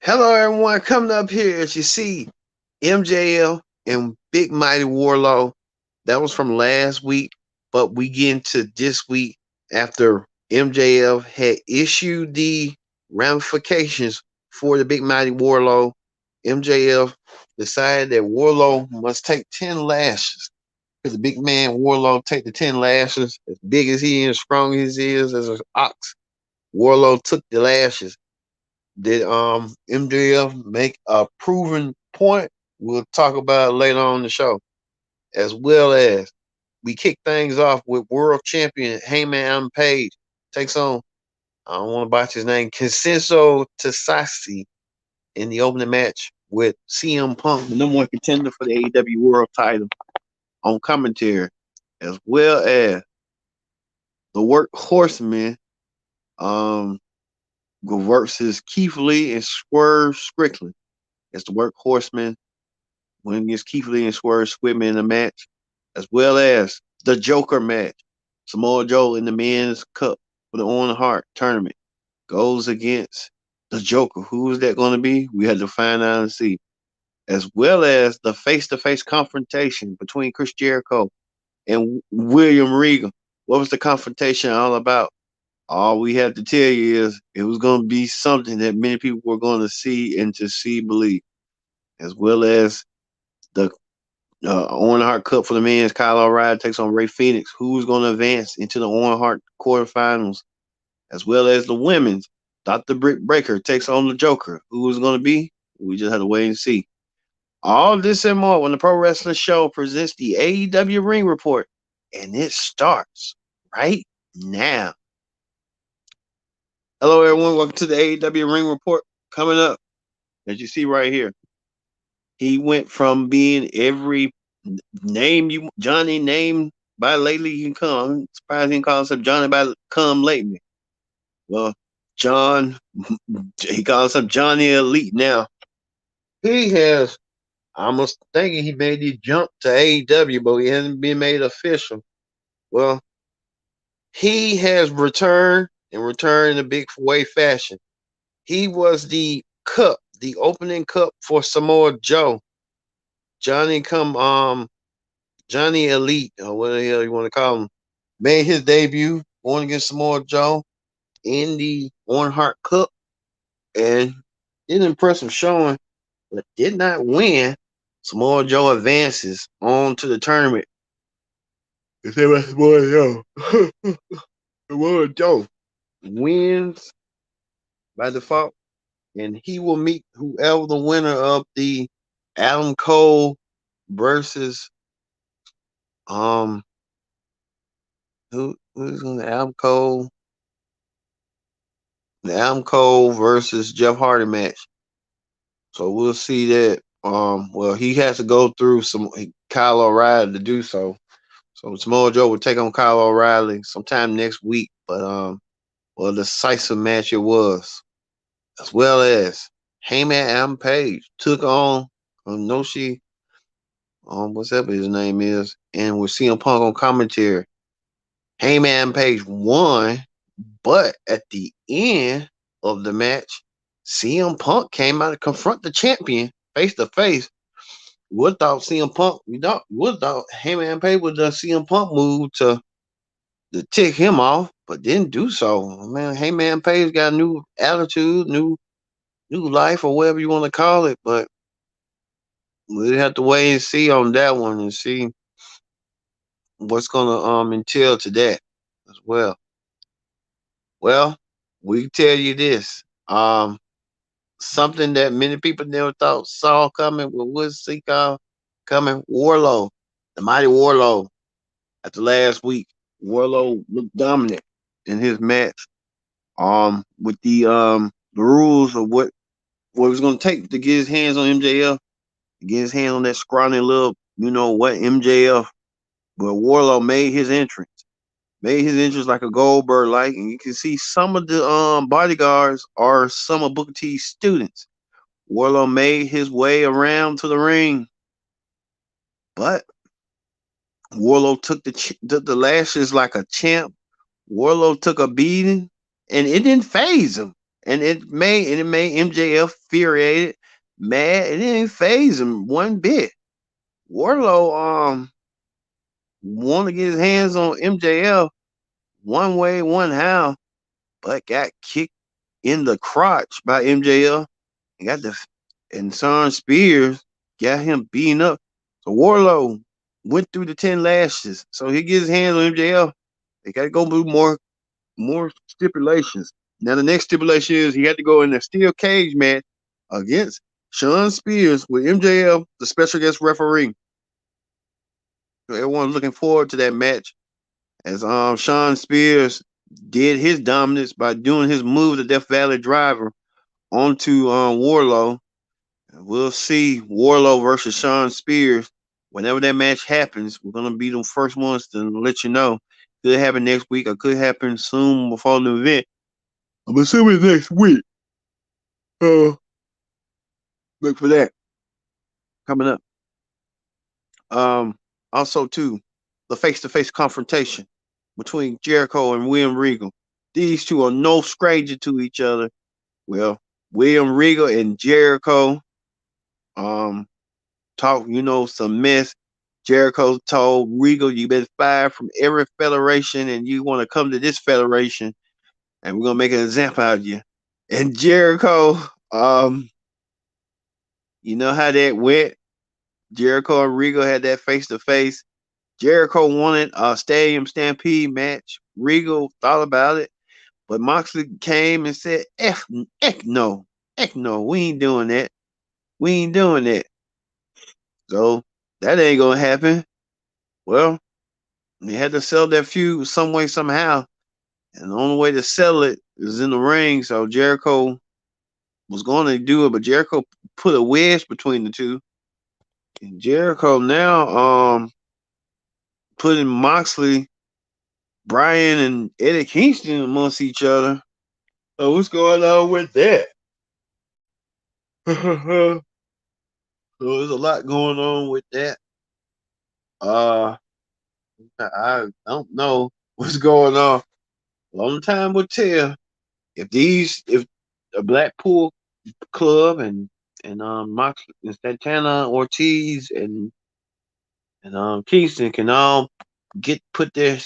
Hello, everyone. Coming up here, as you see, MJL and Big Mighty Warlow. That was from last week, but we get into this week after MJF had issued the ramifications for the Big Mighty Warlow. MJF decided that Warlow must take 10 lashes. Because the big man Warlow take the 10 lashes, as big as he is, strong as he is, as an ox. Warlow took the lashes. Did MJF make a proven point? We'll talk about it later on in the show. As well as we kick things off with world champion Heyman Adam Page takes on, I don't want to botch his name, Consenso Tasasi in the opening match with CM Punk, the number one contender for the AEW World title, on commentary, as well as the Workhorsemen um versus Keith Lee and Swerve Strickland. As the Workhorsemen went against Keith Lee and Swerve Strickland in the match, as well as the Joker match. Samoa Joe in the men's cup for the Owen Hart tournament goes against the Joker. Who is that going to be? We had to find out and see. As well as the face-to-face confrontation between Chris Jericho and William Regal. What was the confrontation all about? All we have to tell you is it was going to be something that many people were going to see and to see believe, as well as the Owen Hart Cup for the men's. Kyle O'Reilly takes on Ray Phoenix, who's going to advance into the Owen Hart quarterfinals, as well as the women's. Dr. Britt Baker takes on the Joker. Who is going to be? We just have to wait and see. All this and more when the Pro Wrestling Show presents the AEW Ring Report, and it starts right now. Hello, everyone. Welcome to the AEW Ring Report. Coming up, as you see right here, he went from being every name you Johnny name by lately you can come. I'm surprised he didn't call himself Johnny by come lately. Well, John, he calls himself Johnny Elite now. He has, I was thinking he made the jump to AEW, but he hasn't been made official. Well, he has returned and returned in a big way fashion. He was the cup, the opening cup for Samoa Joe. Johnny Elite, or what the hell you want to call him, made his debut going against Samoa Joe in the Owen Hart Cup and did an impressive showing, but did not win. Samoa Joe advances on to the tournament. Samoa Joe. Samoa Joe wins by default, and he will meet whoever the winner of the Adam Cole versus who's on the Adam Cole? The Adam Cole versus Jeff Hardy match. So we'll see that. Well, he has to go through some Kyle O'Reilly to do so. So Samoa Joe will take on Kyle O'Reilly sometime next week. But well, the decisive match it was, as well as Heyman Adam Page took on Noshi. What's up his name is, and we're seeing Punk on commentary. Heyman Page won, but at the end of the match, CM Punk came out to confront the champion face to face. Would thought CM Punk, would thought Heyman Page would have done CM Punk move to tick him off, but didn't do so. Man, Heyman Page got a new attitude, new life, or whatever you want to call it, but we'll have to wait and see on that one and see what's gonna entail to that as well. Well, we tell you this. Something that many people never thought saw coming, but would see coming. Warlow, the mighty Warlow. After last week, Warlow looked dominant in his match. With the rules of what it was going to take to get his hands on MJF, to get his hands on that scrawny little, you know what, MJF. But Warlow made his entrance. Made his entrance like a Goldberg like, and you can see some of the bodyguards are some of Booker T's students. Warlow made his way around to the ring, but Warlow took the lashes like a champ. Warlow took a beating, and it didn't phase him. and it made MJF furiated, mad, and it didn't phase him one bit. Warlow wanted to get his hands on MJF one way, one how, but got kicked in the crotch by MJF and Shawn Spears got him beaten up. So Warlow went through the 10 lashes. So he gets his hands on MJF. They gotta go through more stipulations. Now the next stipulation is he had to go in a steel cage match against Shawn Spears with MJF, the special guest referee. So everyone's looking forward to that match as Shawn Spears did his dominance by doing his move, the Death Valley Driver, onto Warlow. We'll see Warlow versus Shawn Spears. Whenever that match happens, we're gonna be the first ones to let you know. Could happen next week or could happen soon before the event. I'm assuming next week. Look for that coming up. Um, Also too, the face-to-face confrontation between Jericho and William Regal. These two are no stranger to each other. Well, William Regal and Jericho um talk, some mess. Jericho told Regal, "You've been fired from every federation, and you want to come to this federation, and we're gonna make an example out of you." And Jericho, you know how that went. Jericho and Regal had that face to face. Jericho wanted a Stadium Stampede match. Regal thought about it, but Moxley came and said, "Heck no, heck no, we ain't doing that. We ain't doing that." So that ain't gonna happen. Well, they had to sell that feud some way, somehow. And the only way to sell it is in the ring. So Jericho was going to do it, but Jericho put a wedge between the two. And Jericho now putting Moxley, Bryan, and Eddie Kingston amongst each other. So what's going on with that? So there's a lot going on with that. Uh I don't know what's going on. Long time will tell. If a Blackpool club and Mox and Santana, Ortiz and Kingston can all put their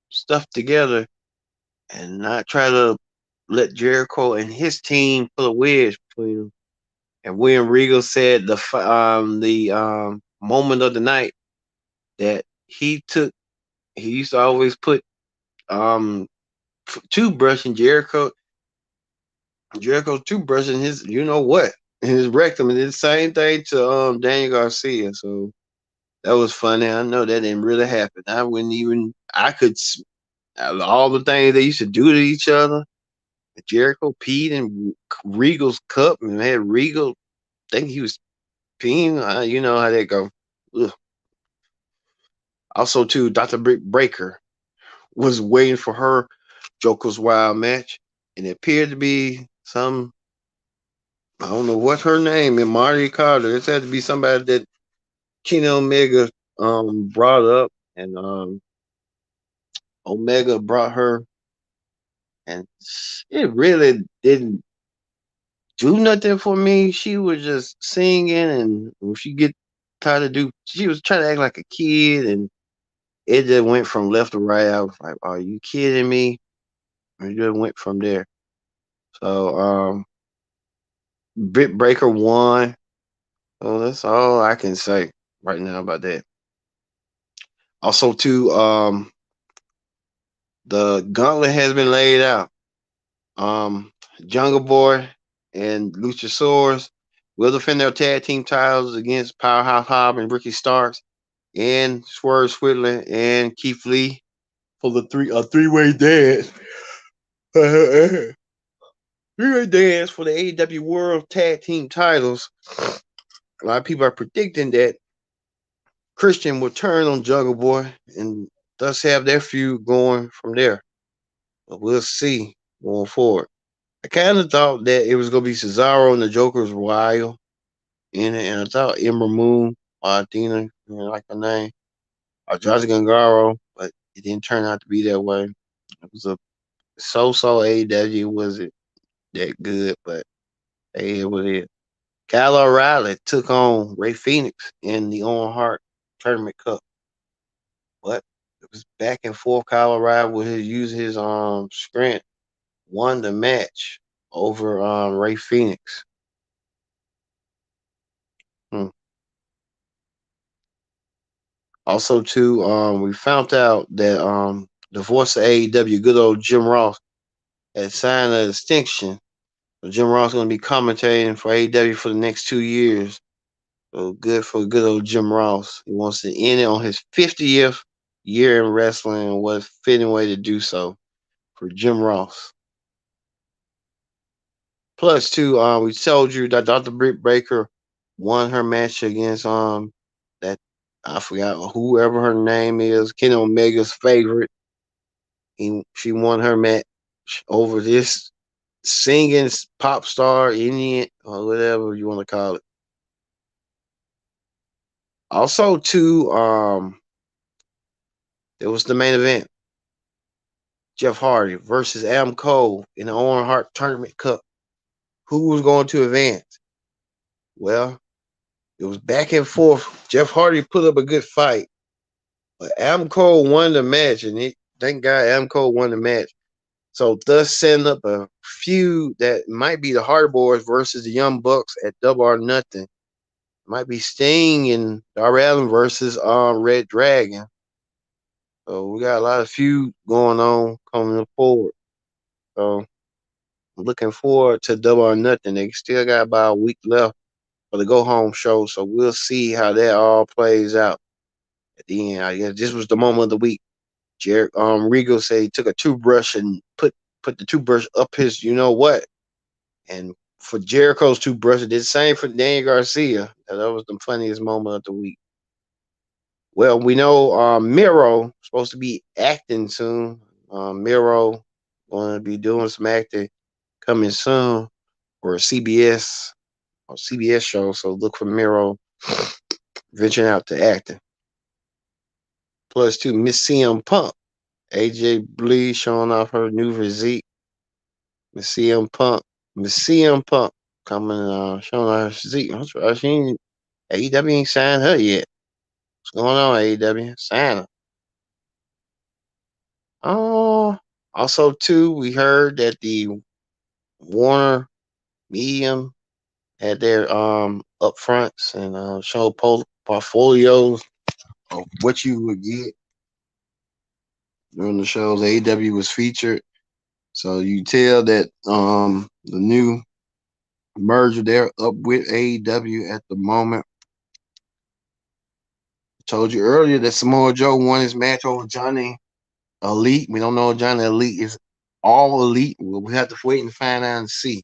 stuff together and not try to let Jericho and his team put a wedge between them. And William Regal said the moment of the night that he used to always put um toothbrush in Jericho's toothbrush in his, in his rectum, and did the same thing to Daniel Garcia. So that was funny. I know that didn't really happen. I could all the things they used to do to each other. Jericho peed in Regal's cup and had Regal think he was peeing. You know how that go. Ugh. Also, too, Dr. Britt Breaker was waiting for her Joker's Wild match, and it appeared to be I don't know what her name is, Marty Carter. It had to be somebody that Kenny Omega brought up, and Omega brought her, and it really didn't do nothing for me. She was just singing, and when she was trying to act like a kid, and it just went from left to right. I was like, "Are you kidding me?" And it just went from there. So Britt Breaker won. So that's all I can say right now about that. Also, too, the gauntlet has been laid out. Jungle Boy and Luchasaurus will defend their tag team titles against Powerhouse Hobb and Ricky Starks and Swerve Strickland and Keith Lee for the three-way dance. Three-way dance for the AEW World Tag Team titles. A lot of people are predicting that Christian will turn on Jungle Boy and thus have their feud going from there. But we'll see going forward. I kind of thought that it was going to be Cesaro and the Joker's Wild in it, and I thought Ember Moon or Athena, like her name, or Johnny Gangaro, but it didn't turn out to be that way. It was So AEW wasn't that good, but hey, it was it. Kyle O'Reilly took on Ray Phoenix in the Owen Hart Tournament Cup. But it was back and forth. Kyle O'Reilly would use his strength, won the match over Ray Phoenix. Hmm. Also, too, we found out that the voice of AEW, good old Jim Ross, had signed a distinction. So Jim Ross is going to be commentating for AEW for the next 2 years. So good for good old Jim Ross. He wants to end it on his 50th year in wrestling, and what a fitting way to do so for Jim Ross. Plus, too, we told you that Dr. Britt Baker won her match against that I forgot whoever her name is, Kenny Omega's favorite. She won her match over this singing pop star, Indian, or whatever you want to call it. Also, too, there was the main event. Jeff Hardy versus Adam Cole in the Owen Hart Tournament Cup. Who was going to advance? Well, it was back and forth. Jeff Hardy put up a good fight, but Adam Cole won the match, and thank God Adam Cole won the match. So thus setting up a feud that might be the Hardy Boys versus the Young Bucks at Double or Nothing. Might be Sting and Darby Allin versus Red Dragon. So we got a lot of feud going on coming forward. So I'm looking forward to Double or Nothing. They still got about a week left for the go home show, so we'll see how that all plays out at the end. I guess this was the moment of the week. Regal said he took a toothbrush and put the toothbrush up his you know what, and for Jericho's toothbrush, it did the same for Daniel Garcia. That was the funniest moment of the week. Well, we know Miro supposed to be acting soon. Miro going to be doing some acting coming soon for a CBS show. So look for Miro venturing out to acting. Plus, two, Miss CM Punk, AJ Blee showing off her new physique. Miss CM Punk coming showing off her physique. She ain't, AEW ain't signed her yet. What's going on, AEW? Sign her. Oh, also too, we heard that the Warner Medium had their upfronts and show portfolios of what you would get during the shows. AEW was featured, so you tell that the new merger they're up with AEW at the moment. I told you earlier that Samoa Joe won his match over Johnny Elite. We don't know if Johnny Elite is all elite. We have to wait and find out and see.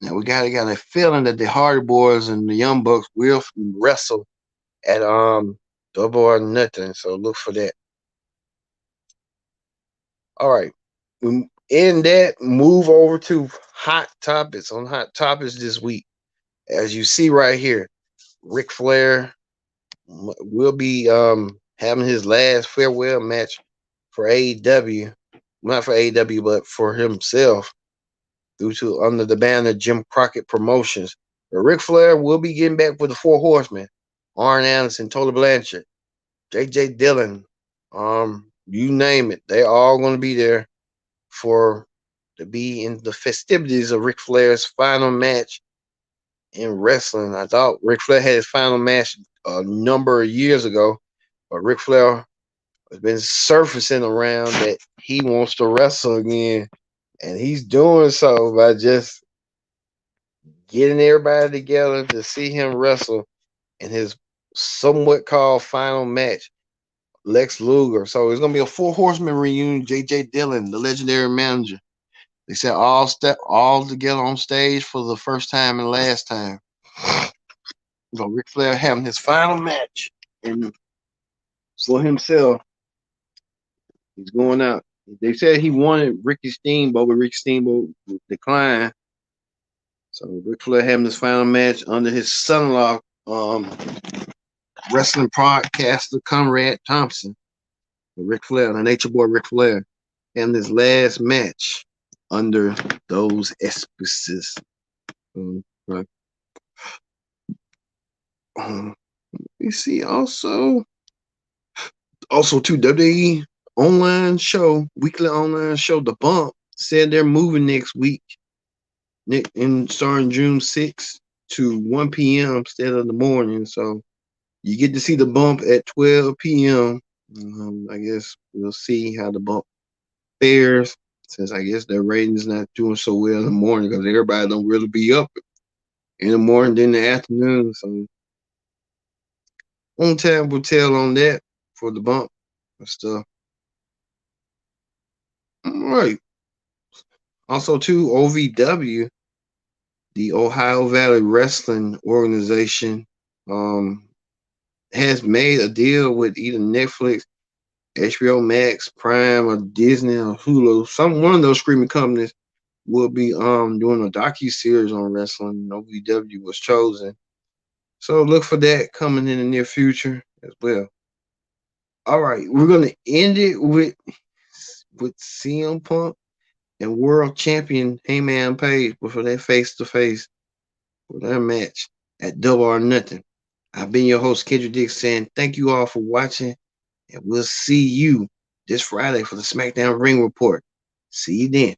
Now we got a feeling that the Hardy Boys and the Young Bucks will wrestle at Double or Nothing. So look for that. All right. In that, move over to Hot Topics. On Hot Topics this week, as you see right here, Ric Flair will be having his last farewell match for AEW. Not for AEW, but for himself, due to under the banner Jim Crockett Promotions. But Ric Flair will be getting back with the Four Horsemen: Arn Anderson, Tully Blanchard, J.J. Dillon, you name it. They're all going to be there to be in the festivities of Ric Flair's final match in wrestling. I thought Ric Flair had his final match a number of years ago, but Ric Flair has been surfacing around that he wants to wrestle again, and he's doing so by just getting everybody together to see him wrestle in his somewhat called final match, Lex Luger. So it's gonna be a Four Horsemen reunion. J.J. Dillon, the legendary manager. They said all together on stage for the first time and last time. So Ric Flair having his final match, and for himself, he's going out. They said he wanted Ricky Steamboat, but Ricky Steamboat declined. So Ric Flair having his final match under his son-in-law, wrestling podcaster Conrad Thompson. Ric Flair, the Nature Boy Ric Flair. and this last match under those auspices. Right. You see also too, WWE online show, weekly online show, The Bump, said they're moving next week, and starting June 6th to 1 p.m. instead of the morning. So you get to see The Bump at 12 p.m. I guess we'll see how The Bump fares, since I guess their ratings not doing so well in the morning because everybody don't really be up in the morning than the afternoon. So on time will tell on that for The Bump and stuff. All right. Also, too, OVW, the Ohio Valley Wrestling Organization, has made a deal with either Netflix, HBO Max, Prime, or Disney or Hulu. One of those streaming companies will be doing a docu-series on wrestling. OVW was chosen, so look for that coming in the near future as well. All right, we're gonna end it with CM Punk and world champion Heyman Page before their face-to-face for their match at Double or Nothing. I've been your host, Kendrick Dix, saying thank you all for watching, and we'll see you this Friday for the SmackDown Ring Report. See you then.